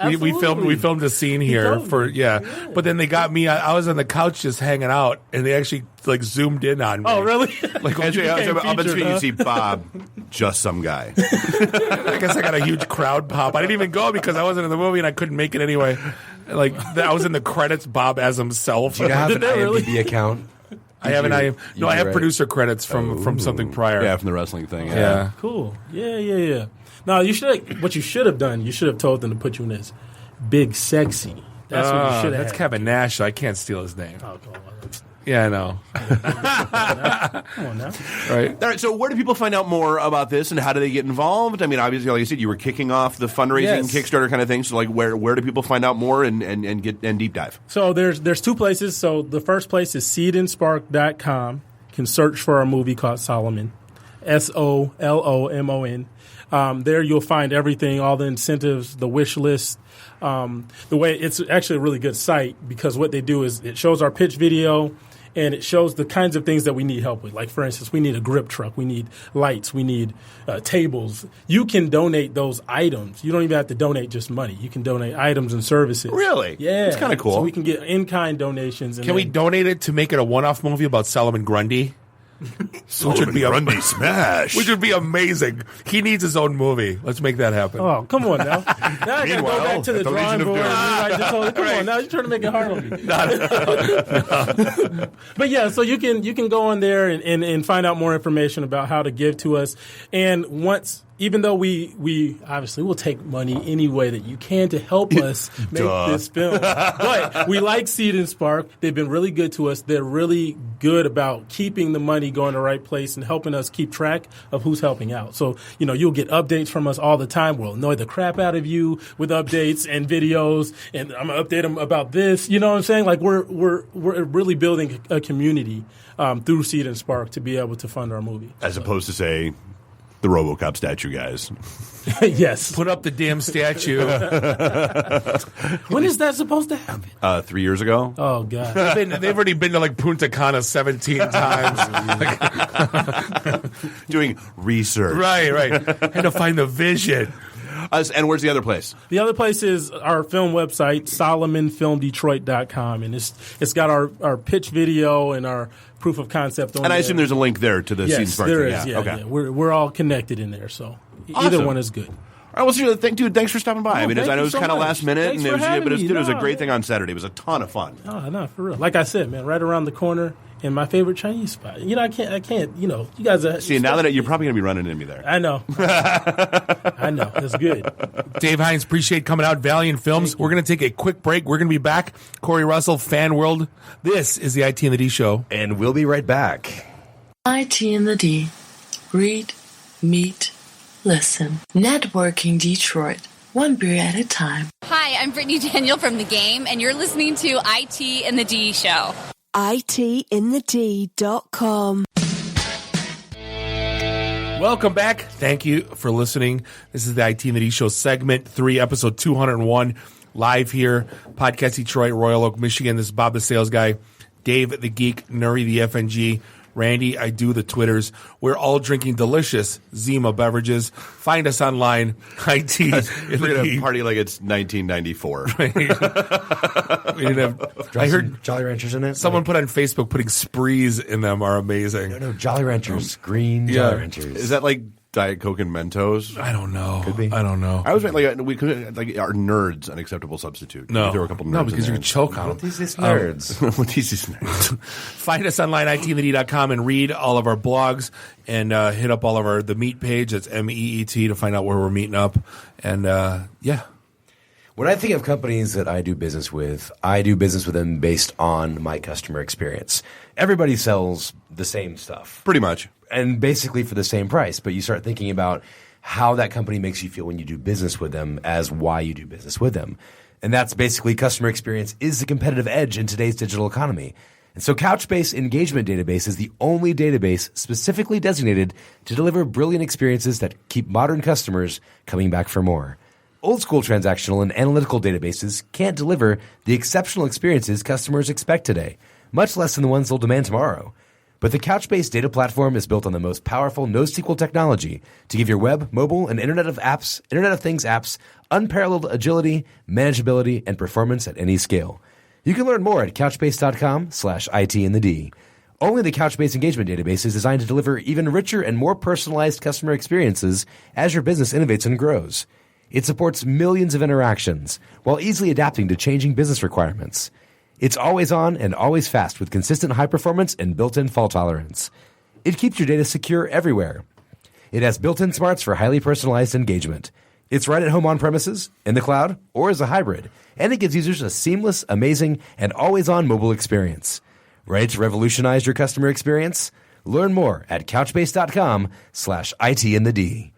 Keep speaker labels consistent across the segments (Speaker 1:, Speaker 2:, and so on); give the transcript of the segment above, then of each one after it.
Speaker 1: We filmed a scene here yeah. But then they got me. I was on the couch just hanging out, and they actually like zoomed in on me.
Speaker 2: Oh, really?
Speaker 3: Like, I'll bet you see Bob, just some guy.
Speaker 1: I guess I got a huge crowd pop. I didn't even go because I wasn't in the movie and I couldn't make it anyway. Like I was in the credits, Bob as himself.
Speaker 4: Do you have an IMDb account?
Speaker 1: I have I have producer credits from something prior.
Speaker 3: Yeah, from the wrestling thing.
Speaker 1: Yeah.
Speaker 2: Cool. Yeah. No, what you should have done, you should have told them to put you in as Big Sexy. That's what you should have.
Speaker 1: That's Kevin Nash, so I can't steal his name.
Speaker 2: Oh, come on.
Speaker 1: Yeah, I know.
Speaker 2: Come on now.
Speaker 3: All right, so where do people find out more about this, and how do they get involved? I mean, obviously, like you said, you were kicking off the fundraising Kickstarter kind of thing. So, like, where do people find out more and deep dive?
Speaker 2: So there's two places. So the first place is seedandspark.com. You can search for our movie called Solomon, SOLOMON. There you'll find everything, all the incentives, the wish list. The way it's actually a really good site because what they do is it shows our pitch video. And it shows the kinds of things that we need help with. Like, for instance, we need a grip truck. We need lights. We need tables. You can donate those items. You don't even have to donate just money. You can donate items and services.
Speaker 3: Really?
Speaker 2: Yeah.
Speaker 3: It's kind of cool.
Speaker 2: So we can get in-kind donations.
Speaker 1: Can we donate it to make it a one-off movie about Solomon Grundy? Which would be
Speaker 3: Grundy smash.
Speaker 1: Which would be amazing. He needs his own movie. Let's make that happen.
Speaker 2: Oh, come on now. Now I got to go back to the drawing board. Come on now. You're trying to make it hard on me. But yeah, so you can go on there and find out more information about how to give to us. And even though we obviously will take money any way that you can to help us make this film. But we like Seed and Spark. They've been really good to us. They're really good about keeping the money going the right place and helping us keep track of who's helping out. So, you'll get updates from us all the time. We'll annoy the crap out of you with updates and videos, and I'm going to update them about this. You know what I'm saying? Like, we're really building a community through Seed and Spark to be able to fund our movie.
Speaker 3: As opposed to, say, the RoboCop statue guys.
Speaker 2: Yes.
Speaker 1: Put up the damn statue.
Speaker 2: When is that supposed to happen?
Speaker 3: 3 years ago.
Speaker 2: Oh, God.
Speaker 1: They've already been to like Punta Cana 17 times.
Speaker 3: Doing research.
Speaker 1: Right. Had to find the vision.
Speaker 3: And where's the other place?
Speaker 2: The other place is our film website, SolomonFilmDetroit.com. And it's got our pitch video and our proof of concept on
Speaker 3: And
Speaker 2: there.
Speaker 3: I assume there's a link there to the Seed and
Speaker 2: Yes,
Speaker 3: Spark
Speaker 2: there
Speaker 3: thing.
Speaker 2: is.
Speaker 3: Yeah. Okay.
Speaker 2: Yeah. We're all connected in there, so
Speaker 3: Awesome.
Speaker 2: either one is good.
Speaker 3: All right, well, seriously, dude, thanks for stopping by. I mean,
Speaker 2: thank
Speaker 3: I know
Speaker 2: you
Speaker 3: it was
Speaker 2: so
Speaker 3: kind of
Speaker 2: much.
Speaker 3: last minute,
Speaker 2: Thanks
Speaker 3: and
Speaker 2: for having me.
Speaker 3: it was a great thing on Saturday. It was a ton of fun.
Speaker 2: Oh, no, for real. Like I said, man, right around the corner in my favorite Chinese spot. I can't, you guys are...
Speaker 3: See, now that you're probably going to be running into me there.
Speaker 2: I know. I know. That's good.
Speaker 1: Dave Hines, appreciate coming out. Valiant Films. We're going to take a quick break. We're going to be back. Corey Russell, Fanworld. This is the IT and the D Show.
Speaker 4: And we'll be right back.
Speaker 5: IT and the D. Read, meet, listen. Networking Detroit. One beer at a time.
Speaker 6: Hi, I'm Brittany Daniel from The Game, and you're listening to IT and the D Show.
Speaker 7: ITinthed.com.
Speaker 1: Welcome back. Thank you for listening. This is the IT and the D Show segment 3, episode 201, live here, Podcast Detroit, Royal Oak, Michigan. This is Bob the Sales Guy, Dave the Geek, Nuri the FNG, Randy, I do the Twitters. We're all drinking delicious Zima beverages. Find us online. IT.
Speaker 3: We're going to party like it's 1994.
Speaker 4: I heard Jolly Ranchers in it.
Speaker 1: Someone put on Facebook putting sprees in them are amazing.
Speaker 4: No, Jolly Ranchers. Green Jolly Ranchers.
Speaker 3: Is that like Diet Coke and Mentos?
Speaker 1: I don't know.
Speaker 4: Could be.
Speaker 1: I don't know.
Speaker 3: I was like we could like are nerds an acceptable substitute?
Speaker 1: No.
Speaker 3: There were a couple nerds.
Speaker 1: No, because
Speaker 3: in
Speaker 1: you
Speaker 3: there.
Speaker 1: can choke on
Speaker 4: What
Speaker 1: them.
Speaker 4: is this nerds?
Speaker 3: What is this nerds?
Speaker 1: Find us online, itandthed.com, and read all of our blogs and hit up all of the meet page. That's MEET to find out where we're meeting up. And yeah.
Speaker 4: When I think of companies that I do business with them based on my customer experience. Everybody sells the same stuff.
Speaker 3: Pretty much.
Speaker 4: And basically for the same price. But you start thinking about how that company makes you feel when you do business with them as why you do business with them. And that's basically customer experience is the competitive edge in today's digital economy. And so Couchbase Engagement Database is the only database specifically designated to deliver brilliant experiences that keep modern customers coming back for more. Old school transactional and analytical databases can't deliver the exceptional experiences customers expect today, much less than the ones they'll demand tomorrow. But the Couchbase data platform is built on the most powerful NoSQL technology to give your web, mobile, and Internet of Things apps unparalleled agility, manageability, and performance at any scale. You can learn more at couchbase.com/IT. Only the Couchbase engagement database is designed to deliver even richer and more personalized customer experiences as your business innovates and grows. It supports millions of interactions while easily adapting to changing business requirements. It's always on and always fast with consistent high performance and built-in fault tolerance. It keeps your data secure everywhere. It has built-in smarts for highly personalized engagement. It's right at home on premises, in the cloud, or as a hybrid, and it gives users a seamless, amazing, and always-on mobile experience. Ready to revolutionize your customer experience? Learn more at couchbase.com/IT.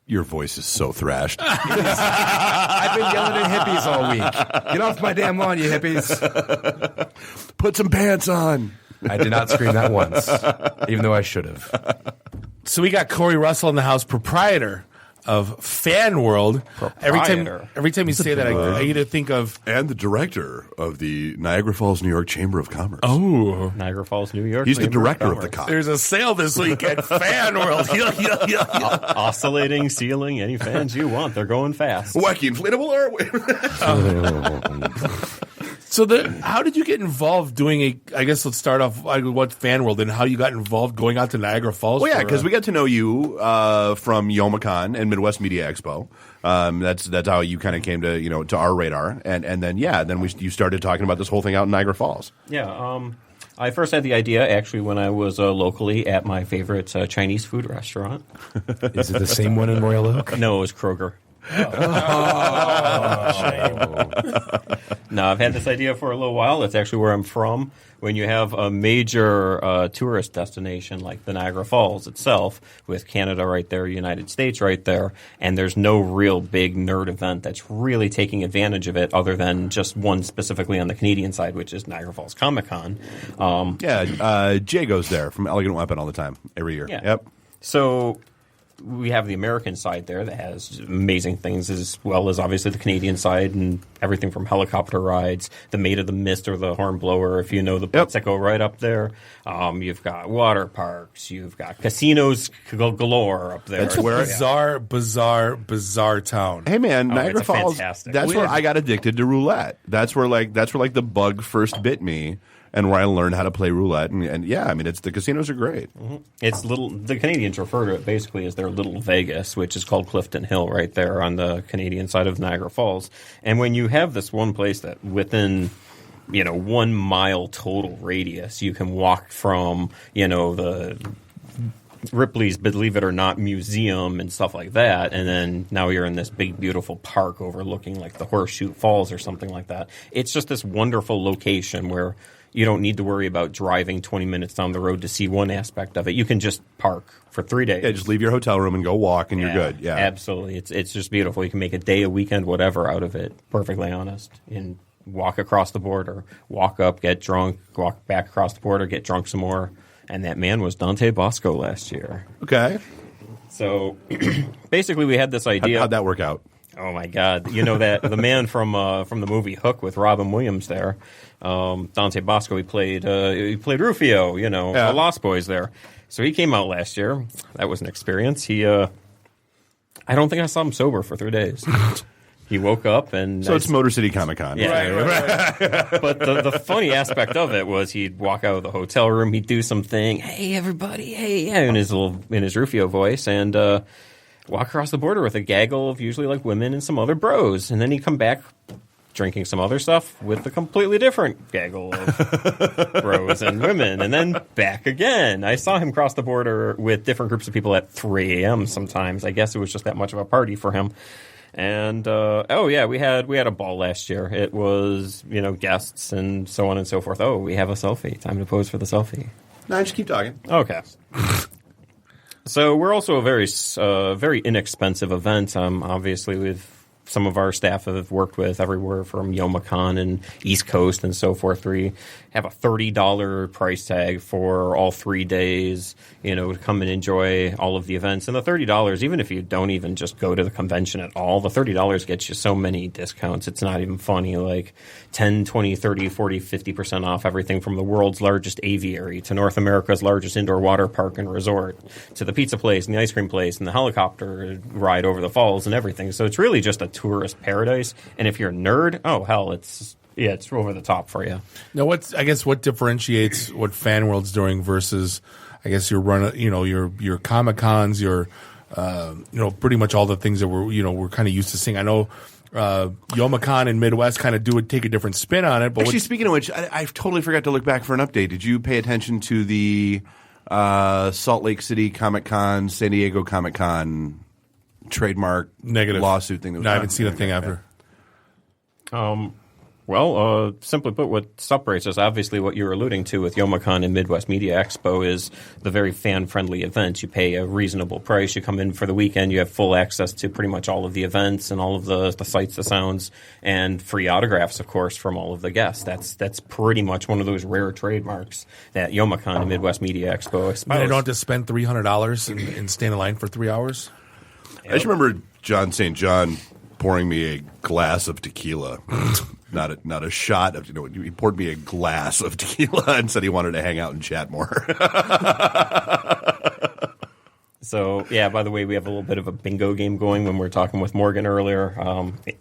Speaker 3: Your voice is so thrashed.
Speaker 4: I've been yelling at hippies all week. Get off my damn lawn, you hippies.
Speaker 3: Put some pants on.
Speaker 4: I did not scream that once, even though I should have.
Speaker 1: So we got Corey Russell in the house, proprietor of Fanworld. Every time you say that, I either think of...
Speaker 3: And the director of the Niagara Falls, New York Chamber of Commerce.
Speaker 1: Oh.
Speaker 7: Niagara Falls, New York.
Speaker 3: He's the
Speaker 7: Chamber
Speaker 3: director of the con.
Speaker 1: There's a sale this week at Fanworld.
Speaker 7: Oscillating, ceiling, any fans you want. They're going fast.
Speaker 3: Wacky inflatable
Speaker 1: So how did you get involved doing I guess let's start off with what Fanworld and how you got involved going out to Niagara Falls?
Speaker 3: Well, yeah, because we got to know you from YomaCon and Midwest Media Expo. That's how you kind of came to to our radar, and then you started talking about this whole thing out in Niagara Falls.
Speaker 7: Yeah, I first had the idea actually when I was locally at my favorite Chinese food restaurant.
Speaker 4: Is it the same one in Royal Oak?
Speaker 7: No, it was Kroger. No, I've had this idea for a little while. That's actually where I'm from. When you have a major tourist destination like the Niagara Falls itself, with Canada right there, United States right there, and there's no real big nerd event that's really taking advantage of it other than just one specifically on the Canadian side, which is Niagara Falls Comic-Con.
Speaker 3: Jay goes there from Elegant Weapon all the time, every year.
Speaker 7: Yeah.
Speaker 3: Yep.
Speaker 7: So we have the American side there that has amazing things, as well as obviously the Canadian side and everything from helicopter rides, the Maid of the Mist or the Hornblower, if you know the boats that go right up there. You've got water parks. You've got casinos galore up there.
Speaker 1: That's where bizarre town.
Speaker 3: Hey man, Niagara Falls.
Speaker 7: Fantastic.
Speaker 3: That's where I got addicted to roulette. That's where the bug first bit me. And where I learned how to play roulette, and yeah, I mean, the casinos are great.
Speaker 7: Mm-hmm. It's the Canadians refer to it basically as their Little Vegas, which is called Clifton Hill right there on the Canadian side of Niagara Falls. And when you have this one place that within 1 mile total radius, you can walk from the Ripley's Believe It or Not museum and stuff like that, and then now you're in this big beautiful park overlooking like the Horseshoe Falls or something like that. It's just this wonderful location where you don't need to worry about driving 20 minutes down the road to see one aspect of it. You can just park for 3 days.
Speaker 3: Yeah, just leave your hotel room and go walk, and you're good. Yeah,
Speaker 7: absolutely. It's just beautiful. You can make a day, a weekend, whatever out of it. Perfectly honest. And walk across the border, walk up, get drunk, walk back across the border, get drunk some more. And that man was Dante Bosco last year.
Speaker 3: Okay.
Speaker 7: So basically, we had this idea.
Speaker 3: How'd that work out?
Speaker 7: Oh my God! You know that the man from the movie Hook with Robin Williams there, Dante Bosco. He played Rufio. The Lost Boys there. So he came out last year. That was an experience. He, I don't think I saw him sober for 3 days. He woke up and
Speaker 3: it's Motor City Comic Con.
Speaker 7: Yeah, right. But the funny aspect of it was he'd walk out of the hotel room. He'd do something. Hey everybody! Hey, yeah, in his Rufio voice and. Walk across the border with a gaggle of usually like women and some other bros. And then he'd come back drinking some other stuff with a completely different gaggle of bros and women. And then back again. I saw him cross the border with different groups of people at 3 a.m. sometimes. I guess it was just that much of a party for him. And, we had a ball last year. It was, guests and so on and so forth. Oh, we have a selfie. Time to pose for the selfie.
Speaker 3: No, just keep talking.
Speaker 7: Okay. So we're also a very inexpensive event. Obviously, with some of our staff have worked with everywhere from Youmacon and East Coast and so forth. We have a $30 price tag for all 3 days, to come and enjoy all of the events. And the $30, even if you don't even just go to the convention at all, the $30 gets you so many discounts. It's not even funny, like 10, 20, 30, 40, 50% off everything from the world's largest aviary to North America's largest indoor water park and resort to the pizza place and the ice cream place and the helicopter ride over the falls and everything. So it's really just a tourist paradise. And if you're a nerd, oh, hell, it's over the top for you.
Speaker 1: Now, what differentiates what Fanworld's doing versus, I guess, your Comic Cons, your pretty much all the things that we're kind of used to seeing. I know Youmacon and Midwest kind of take a different spin on it. But
Speaker 3: actually, speaking of which, I totally forgot to look back for an update. Did you pay attention to the Salt Lake City Comic Con, San Diego Comic Con trademark
Speaker 1: negative
Speaker 3: lawsuit thing?
Speaker 1: No, I haven't seen a thing ever.
Speaker 7: Well, simply put, what separates us, obviously what you're alluding to with Youmacon and Midwest Media Expo is the very fan-friendly events. You pay a reasonable price. You come in for the weekend. You have full access to pretty much all of the events and all of the sights, the sounds, and free autographs, of course, from all of the guests. That's pretty much one of those rare trademarks that Youmacon and Midwest Media Expo espouse.
Speaker 1: I don't have to spend $300 and stand in line for 3 hours.
Speaker 3: I just remember John St. John pouring me a glass of tequila. Not a shot of, he poured me a glass of tequila and said he wanted to hang out and chat more.
Speaker 7: So, yeah, by the way, we have a little bit of a bingo game going when we were talking with Morgan earlier.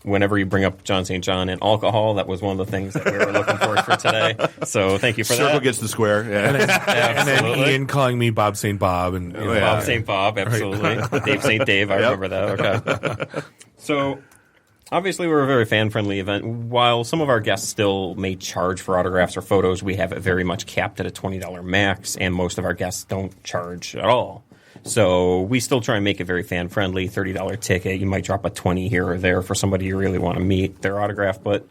Speaker 7: Whenever you bring up John St. John and alcohol, that was one of the things that we were looking for today. So thank you for
Speaker 3: Circle
Speaker 7: that.
Speaker 3: gets the square. Yeah.
Speaker 1: And then Ian calling me Bob St. Bob. And,
Speaker 7: Bob St. Bob, absolutely. Dave St. Dave, I remember that. Okay. So, obviously, we're a very fan-friendly event. While some of our guests still may charge for autographs or photos, we have it very much capped at a $20 max, and most of our guests don't charge at all. So we still try and make it very fan-friendly, $30 ticket. You might drop a $20 here or there for somebody you really want to meet, their autograph, but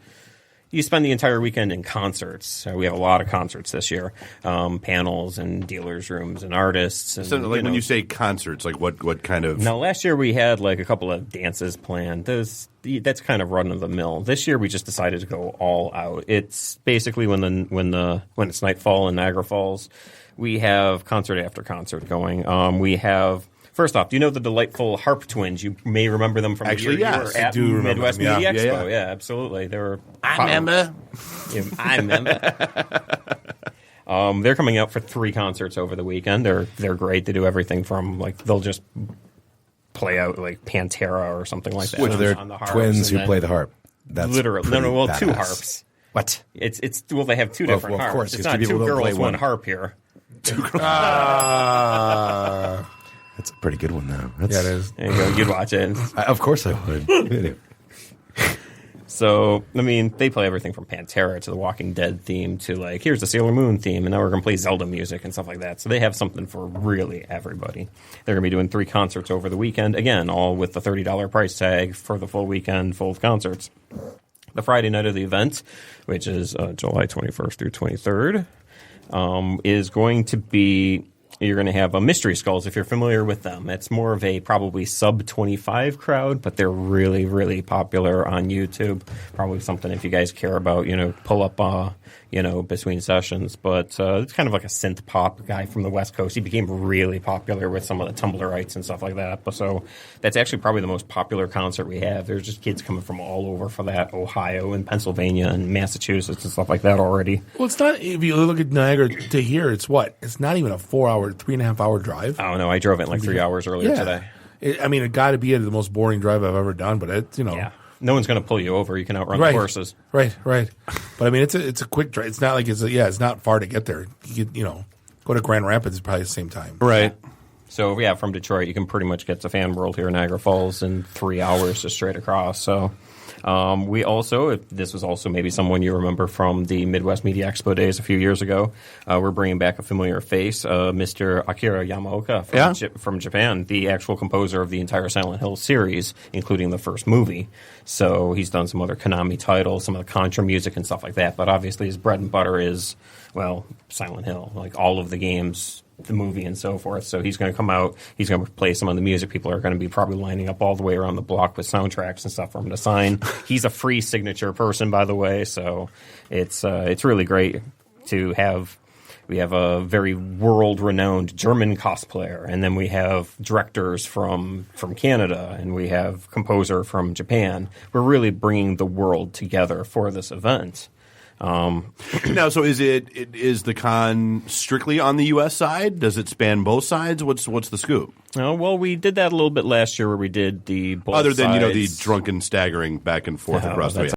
Speaker 7: you spend the entire weekend in concerts. We have a lot of concerts this year, panels and dealers' rooms and artists. And,
Speaker 3: so, when you say concerts, like what kind of?
Speaker 7: Now, last year we had like a couple of dances planned. That's kind of run of the mill. This year we just decided to go all out. It's basically when it's nightfall in Niagara Falls, we have concert after concert going. We have. First off, do you know the delightful Harp Twins? You may remember them from
Speaker 3: Actually,
Speaker 7: the year
Speaker 3: yes,
Speaker 7: you were at
Speaker 1: I do remember
Speaker 7: Midwest
Speaker 1: them.
Speaker 7: Media
Speaker 1: Yeah.
Speaker 7: Expo. Yeah, absolutely. They were.
Speaker 3: I remember.
Speaker 7: I remember. They're coming out for 3 concerts over the weekend. They're great. They do everything from they'll just play out like Pantera or something like that.
Speaker 4: So they're
Speaker 7: on the harps,
Speaker 4: twins
Speaker 7: and
Speaker 4: who play the harp. That's
Speaker 7: literally
Speaker 4: pretty
Speaker 7: well,
Speaker 4: badass.
Speaker 7: 2 harps.
Speaker 4: What?
Speaker 7: It's they have 2 different
Speaker 4: of
Speaker 7: harps.
Speaker 4: course,
Speaker 7: It's
Speaker 4: because
Speaker 7: not
Speaker 4: people
Speaker 7: 2
Speaker 4: don't play
Speaker 7: girls, 1
Speaker 4: one.
Speaker 7: harp here.
Speaker 4: That's a pretty good one, though. That's,
Speaker 1: Yeah, it is.
Speaker 7: There you go. You'd watch it.
Speaker 4: Of course I would. Anyway.
Speaker 7: So, I mean, they play everything from Pantera to the Walking Dead theme to, here's the Sailor Moon theme, and now we're going to play Zelda music and stuff like that. So they have something for really everybody. They're going to be doing 3 concerts over the weekend, again, all with the $30 price tag for the full weekend, full of concerts. The Friday night of the event, which is July 21st through 23rd, is going to be... You're going to have Mystery Skulls, if you're familiar with them. It's more of a probably sub-25 crowd, but they're really, really popular on YouTube. Probably something if you guys care about, pull up, between sessions. But it's kind of like a synth pop guy from the West Coast. He became really popular with some of the Tumblrites and stuff like that. But so that's actually probably the most popular concert we have. There's just kids coming from all over for that, Ohio and Pennsylvania and Massachusetts and stuff like that already.
Speaker 1: Well, it's not, if you look at Niagara to here, it's what? It's not even a 3.5 hour drive.
Speaker 7: I don't know. I drove it in 3 hours earlier today.
Speaker 1: It got to be the most boring drive I've ever done, but it's,
Speaker 7: Yeah. No one's going to pull you over. You can outrun
Speaker 1: Right.
Speaker 7: the horses.
Speaker 1: Right. But I mean, it's a quick drive. It's not like it's not far to get there. You could, go to Grand Rapids probably the same time.
Speaker 3: Right.
Speaker 7: So, yeah, from Detroit, you can pretty much get to Fanworld here in Niagara Falls in 3 hours just straight across. So, we also, this was also maybe someone you remember from the Midwest Media Expo days a few years ago, we're bringing back a familiar face, Mr. Akira Yamaoka from Japan, the actual composer of the entire Silent Hill series, including the first movie. So he's done some other Konami titles, some of the Contra music and stuff like that. But obviously his bread and butter is, Silent Hill. All of the games the movie and so forth. So he's going to come out. He's going to play some of the music. People are going to be probably lining up all the way around the block with soundtracks and stuff for him to sign. He's a free signature person, by the way. So it's really great to have. We have a very world-renowned German cosplayer, and then we have directors from Canada, and we have composer from Japan. We're really bringing the world together for this event.
Speaker 3: Now, so is the con strictly on the U.S. side? Does it span both sides? What's the scoop?
Speaker 7: Well, we did that a little bit last year, where we did the both
Speaker 3: other than
Speaker 7: sides.
Speaker 3: the drunken staggering back and forth across the way.